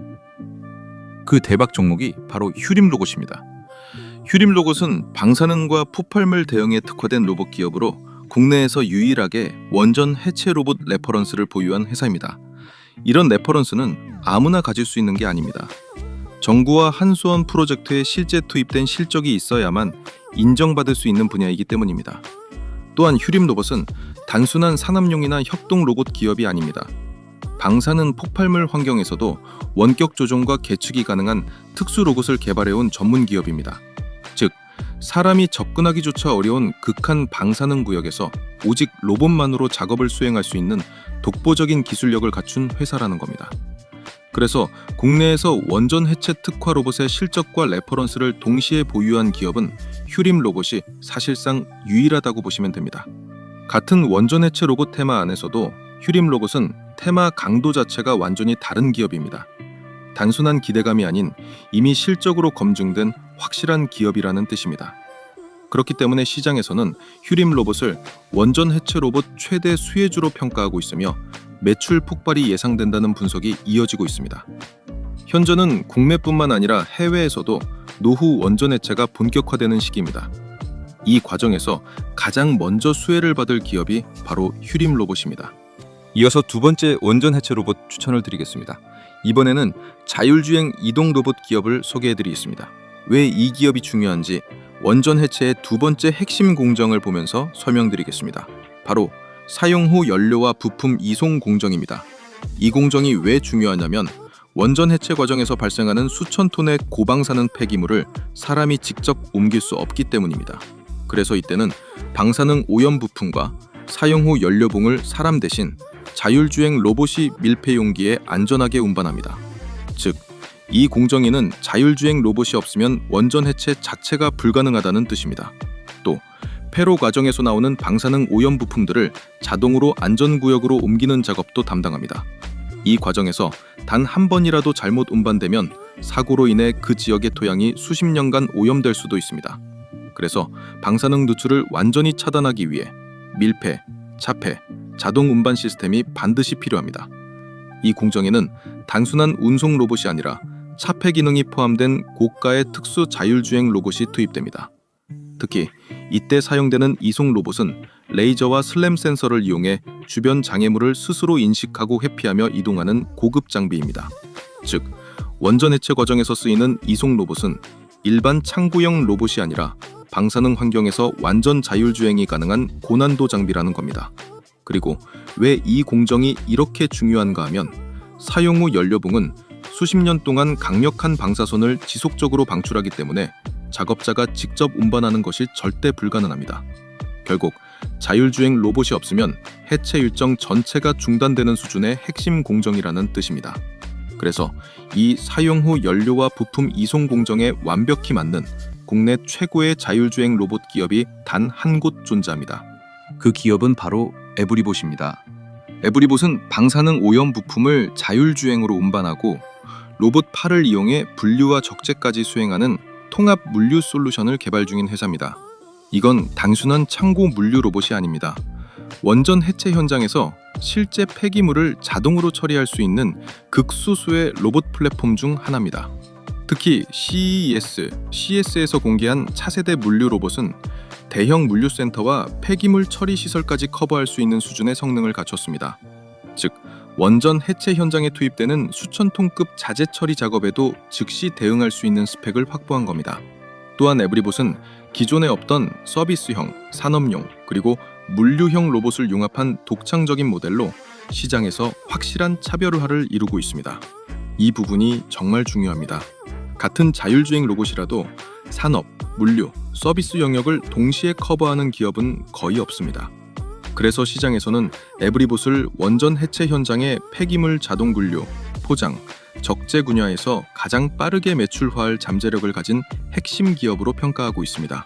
그 대박 종목이 바로 휴림 로봇입니다. 휴림 로봇은 방사능과 폭발물 대응에 특화된 로봇 기업으로 국내에서 유일하게 원전 해체 로봇 레퍼런스를 보유한 회사입니다. 이런 레퍼런스는 아무나 가질 수 있는 게 아닙니다. 정부와 한수원 프로젝트에 실제 투입된 실적이 있어야만 인정받을 수 있는 분야이기 때문입니다. 또한 휴림 로봇은 단순한 산업용이나 협동 로봇 기업이 아닙니다. 방사능 폭발물 환경에서도 원격 조종과 계측이 가능한 특수 로봇을 개발해온 전문 기업입니다. 즉, 사람이 접근하기조차 어려운 극한 방사능 구역에서 오직 로봇만으로 작업을 수행할 수 있는 독보적인 기술력을 갖춘 회사라는 겁니다. 그래서 국내에서 원전 해체 특화 로봇의 실적과 레퍼런스를 동시에 보유한 기업은 휴림 로봇이 사실상 유일하다고 보시면 됩니다. 같은 원전 해체 로봇 테마 안에서도 휴림 로봇은 테마 강도 자체가 완전히 다른 기업입니다. 단순한 기대감이 아닌 이미 실적으로 검증된 확실한 기업이라는 뜻입니다. 그렇기 때문에 시장에서는 휴림 로봇을 원전 해체 로봇 최대 수혜주로 평가하고 있으며 매출 폭발이 예상된다는 분석이 이어지고 있습니다. 현재는 국내뿐만 아니라 해외에서도 노후 원전 해체가 본격화되는 시기입니다. 이 과정에서 가장 먼저 수혜를 받을 기업이 바로 휴림 로봇입니다. 이어서 두 번째 원전 해체 로봇 추천을 드리겠습니다. 이번에는 자율주행 이동 로봇 기업을 소개해드리겠습니다. 왜 이 기업이 중요한지 원전 해체의 두 번째 핵심 공정을 보면서 설명드리겠습니다. 바로 사용 후 연료와 부품 이송 공정입니다. 이 공정이 왜 중요하냐면 원전 해체 과정에서 발생하는 수천 톤의 고방사능 폐기물을 사람이 직접 옮길 수 없기 때문입니다. 그래서 이때는 방사능 오염 부품과 사용 후 연료봉을 사람 대신 자율주행 로봇이 밀폐 용기에 안전하게 운반합니다. 즉, 이 공정에는 자율주행 로봇이 없으면 원전 해체 자체가 불가능하다는 뜻입니다. 또 폐로 과정에서 나오는 방사능 오염 부품들을 자동으로 안전구역으로 옮기는 작업도 담당합니다. 이 과정에서 단 한 번이라도 잘못 운반되면 사고로 인해 그 지역의 토양이 수십 년간 오염될 수도 있습니다. 그래서 방사능 누출을 완전히 차단하기 위해 밀폐, 차폐, 자동 운반 시스템이 반드시 필요합니다. 이 공정에는 단순한 운송 로봇이 아니라 차폐 기능이 포함된 고가의 특수 자율주행 로봇이 투입됩니다. 특히 이때 사용되는 이송 로봇은 레이저와 슬램 센서를 이용해 주변 장애물을 스스로 인식하고 회피하며 이동하는 고급 장비입니다. 즉, 원전 해체 과정에서 쓰이는 이송 로봇은 일반 창구형 로봇이 아니라 방사능 환경에서 완전 자율주행이 가능한 고난도 장비라는 겁니다. 그리고 왜 이 공정이 이렇게 중요한가 하면 사용 후 연료봉은 수십 년 동안 강력한 방사선을 지속적으로 방출하기 때문에 작업자가 직접 운반하는 것이 절대 불가능합니다. 결국 자율주행 로봇이 없으면 해체 일정 전체가 중단되는 수준의 핵심 공정이라는 뜻입니다. 그래서 이 사용 후 연료와 부품 이송 공정에 완벽히 맞는 국내 최고의 자율주행 로봇 기업이 단 한 곳 존재합니다. 그 기업은 바로 에브리봇입니다. 에브리봇은 방사능 오염 부품을 자율주행으로 운반하고 로봇 팔을 이용해 분류와 적재까지 수행하는 통합 물류 솔루션을 개발 중인 회사입니다. 이건 단순한 창고 물류 로봇이 아닙니다. 원전 해체 현장에서 실제 폐기물을 자동으로 처리할 수 있는 극소수의 로봇 플랫폼 중 하나입니다. 특히 CES에서 공개한 차세대 물류 로봇은 대형 물류센터와 폐기물 처리 시설까지 커버할 수 있는 수준의 성능을 갖췄습니다. 즉, 원전 해체 현장에 투입되는 수천 톤급 자재 처리 작업에도 즉시 대응할 수 있는 스펙을 확보한 겁니다. 또한 에브리봇은 기존에 없던 서비스형, 산업용, 그리고 물류형 로봇을 융합한 독창적인 모델로 시장에서 확실한 차별화를 이루고 있습니다. 이 부분이 정말 중요합니다. 같은 자율주행 로봇이라도 산업, 물류, 서비스 영역을 동시에 커버하는 기업은 거의 없습니다. 그래서 시장에서는 에브리봇을 원전 해체 현장의 폐기물 자동 분류, 포장, 적재 분야에서 가장 빠르게 매출화할 잠재력을 가진 핵심 기업으로 평가하고 있습니다.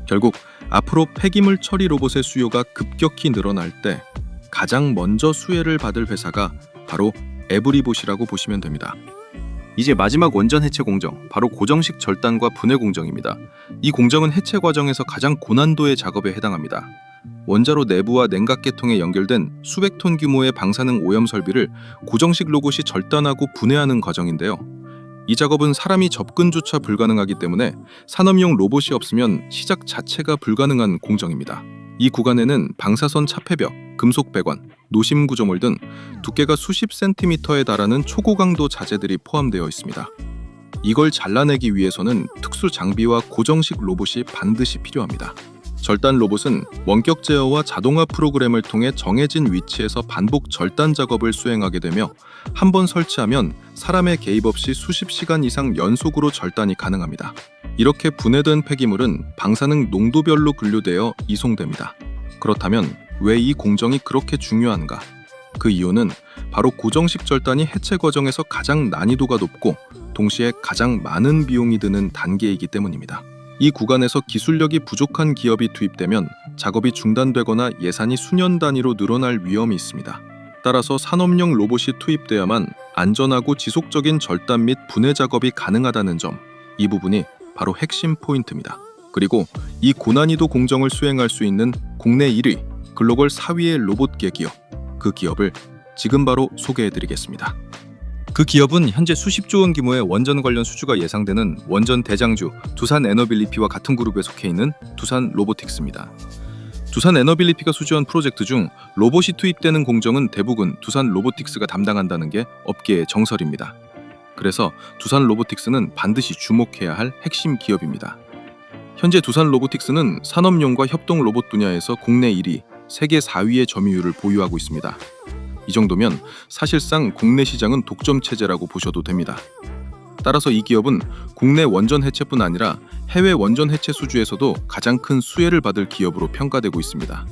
결국 앞으로 폐기물 처리 로봇의 수요가 급격히 늘어날 때 가장 먼저 수혜를 받을 회사가 바로 에브리봇이라고 보시면 됩니다. 이제 마지막 원전 해체 공정, 바로 고정식 절단과 분해 공정입니다. 이 공정은 해체 과정에서 가장 고난도의 작업에 해당합니다. 원자로 내부와 냉각계통에 연결된 수백 톤 규모의 방사능 오염 설비를 고정식 로봇이 절단하고 분해하는 과정인데요. 이 작업은 사람이 접근조차 불가능하기 때문에 산업용 로봇이 없으면 시작 자체가 불가능한 공정입니다. 이 구간에는 방사선 차폐벽, 금속 배관, 노심 구조물 등 두께가 수십 센티미터에 달하는 초고강도 자재들이 포함되어 있습니다. 이걸 잘라내기 위해서는 특수 장비와 고정식 로봇이 반드시 필요합니다. 절단 로봇은 원격 제어와 자동화 프로그램을 통해 정해진 위치에서 반복 절단 작업을 수행하게 되며 한 번 설치하면 사람의 개입 없이 수십 시간 이상 연속으로 절단이 가능합니다. 이렇게 분해된 폐기물은 방사능 농도별로 분류되어 이송됩니다. 그렇다면 왜 이 공정이 그렇게 중요한가? 그 이유는 바로 고정식 절단이 해체 과정에서 가장 난이도가 높고 동시에 가장 많은 비용이 드는 단계이기 때문입니다. 이 구간에서 기술력이 부족한 기업이 투입되면 작업이 중단되거나 예산이 수년 단위로 늘어날 위험이 있습니다. 따라서 산업용 로봇이 투입돼야만 안전하고 지속적인 절단 및 분해 작업이 가능하다는 점, 이 부분이 바로 핵심 포인트입니다. 그리고 이 고난이도 공정을 수행할 수 있는 국내 1위, 글로벌 4위의 로봇계 기업, 그 기업을 지금 바로 소개해드리겠습니다. 그 기업은 현재 수십조 원 규모의 원전 관련 수주가 예상되는 원전 대장주 두산 에너빌리티와 같은 그룹에 속해 있는 두산 로보틱스입니다. 두산 에너빌리티가 수주한 프로젝트 중 로봇이 투입되는 공정은 대부분 두산 로보틱스가 담당한다는 게 업계의 정설입니다. 그래서 두산 로보틱스는 반드시 주목해야 할 핵심 기업입니다. 현재 두산 로보틱스는 산업용과 협동 로봇 분야에서 국내 1위, 세계 4위의 점유율을 보유하고 있습니다. 이 정도면 사실상 국내 시장은 독점 체제라고 보셔도 됩니다. 따라서 이 기업은 국내 원전 해체뿐 아니라 해외 원전 해체 수주에서도 가장 큰 수혜를 받을 기업으로 평가되고 있습니다.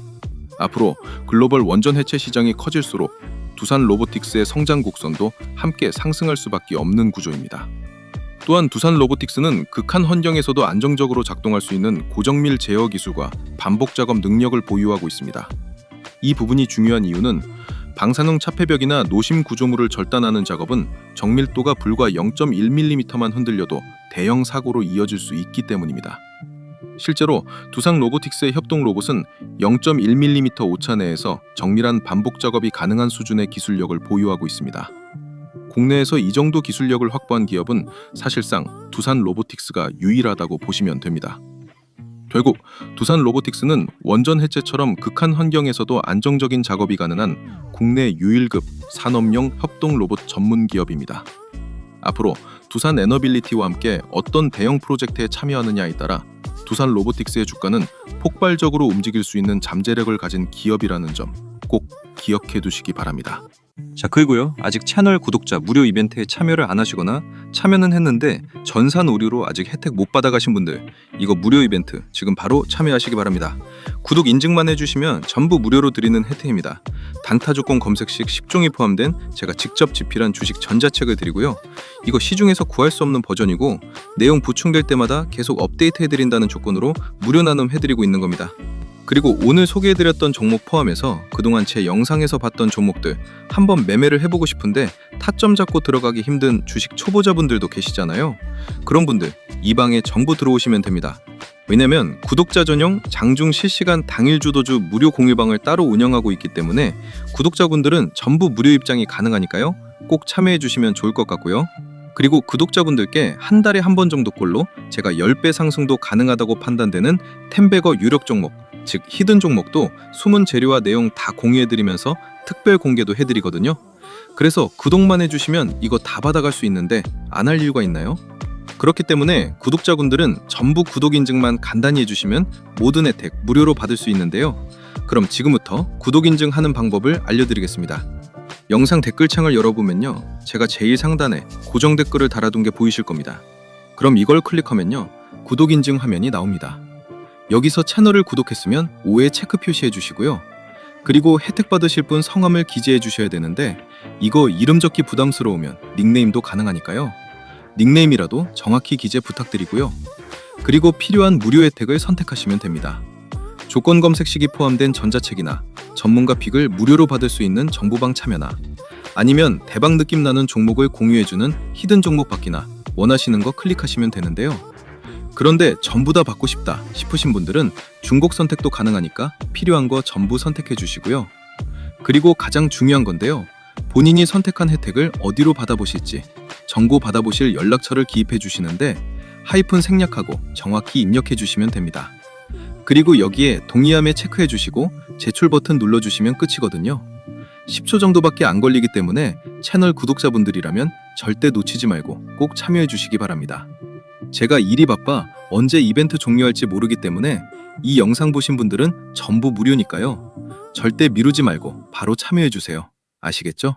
앞으로 글로벌 원전 해체 시장이 커질수록 두산 로보틱스의 성장 곡선도 함께 상승할 수밖에 없는 구조입니다. 또한 두산 로보틱스는 극한 환경에서도 안정적으로 작동할 수 있는 고정밀 제어 기술과 반복 작업 능력을 보유하고 있습니다. 이 부분이 중요한 이유는 방사능 차폐벽이나 노심 구조물을 절단하는 작업은 정밀도가 불과 0.1mm만 흔들려도 대형 사고로 이어질 수 있기 때문입니다. 실제로 두산 로보틱스의 협동 로봇은 0.1mm 오차 내에서 정밀한 반복 작업이 가능한 수준의 기술력을 보유하고 있습니다. 국내에서 이 정도 기술력을 확보한 기업은 사실상 두산 로보틱스가 유일하다고 보시면 됩니다. 결국 두산 로보틱스는 원전 해체처럼 극한 환경에서도 안정적인 작업이 가능한 국내 유일급 산업용 협동 로봇 전문 기업입니다. 앞으로 두산 에너빌리티와 함께 어떤 대형 프로젝트에 참여하느냐에 따라 두산 로보틱스의 주가는 폭발적으로 움직일 수 있는 잠재력을 가진 기업이라는 점 꼭 기억해 두시기 바랍니다. 자, 그리고요, 아직 채널 구독자 무료 이벤트에 참여를 안 하시거나 참여는 했는데 전산 오류로 아직 혜택 못 받아가신 분들, 이거 무료 이벤트 지금 바로 참여하시기 바랍니다. 구독 인증만 해주시면 전부 무료로 드리는 혜택입니다. 단타 조건 검색 시 10종이 포함된 제가 직접 집필한 주식 전자책을 드리고요. 이거 시중에서 구할 수 없는 버전이고 내용 보충될 때마다 계속 업데이트 해드린다는 조건으로 무료 나눔 해드리고 있는 겁니다. 그리고 오늘 소개해드렸던 종목 포함해서 그동안 제 영상에서 봤던 종목들 한번 매매를 해보고 싶은데 타점 잡고 들어가기 힘든 주식 초보자분들도 계시잖아요. 그런 분들 이 방에 전부 들어오시면 됩니다. 왜냐면 구독자 전용 장중 실시간 당일 주도주 무료 공유방을 따로 운영하고 있기 때문에 구독자분들은 전부 무료 입장이 가능하니까요. 꼭 참여해 주시면 좋을 것 같고요. 그리고 구독자분들께 한 달에 한 번 정도꼴로 제가 10배 상승도 가능하다고 판단되는 텐베거 유력 종목, 즉 히든 종목도 숨은 재료와 내용 다 공유해드리면서 특별 공개도 해드리거든요. 그래서 구독만 해주시면 이거 다 받아갈 수 있는데 안 할 이유가 있나요? 그렇기 때문에 구독자분들은 전부 구독 인증만 간단히 해주시면 모든 혜택 무료로 받을 수 있는데요. 그럼 지금부터 구독 인증하는 방법을 알려드리겠습니다. 영상 댓글창을 열어보면요, 제가 제일 상단에 고정 댓글을 달아둔 게 보이실 겁니다. 그럼 이걸 클릭하면요, 구독 인증 화면이 나옵니다. 여기서 채널을 구독했으면 5에 체크 표시해 주시고요. 그리고 혜택 받으실 분 성함을 기재해 주셔야 되는데 이거 이름 적기 부담스러우면 닉네임도 가능하니까요. 닉네임이라도 정확히 기재 부탁드리고요. 그리고 필요한 무료 혜택을 선택하시면 됩니다. 조건 검색 시기 포함된 전자책이나 전문가 픽을 무료로 받을 수 있는 정보방 참여나 아니면 대박 느낌 나는 종목을 공유해주는 히든 종목 받기나 원하시는 거 클릭하시면 되는데요. 그런데 전부 다 받고 싶다 싶으신 분들은 중복 선택도 가능하니까 필요한 거 전부 선택해 주시고요. 그리고 가장 중요한 건데요. 본인이 선택한 혜택을 어디로 받아보실지 정보 받아보실 연락처를 기입해 주시는데 하이픈 생략하고 정확히 입력해 주시면 됩니다. 그리고 여기에 동의함에 체크해 주시고 제출 버튼 눌러주시면 끝이거든요. 10초 정도밖에 안 걸리기 때문에 채널 구독자분들이라면 절대 놓치지 말고 꼭 참여해 주시기 바랍니다. 제가 일이 바빠 언제 이벤트 종료할지 모르기 때문에 이 영상 보신 분들은 전부 무료니까요. 절대 미루지 말고 바로 참여해 주세요. 아시겠죠?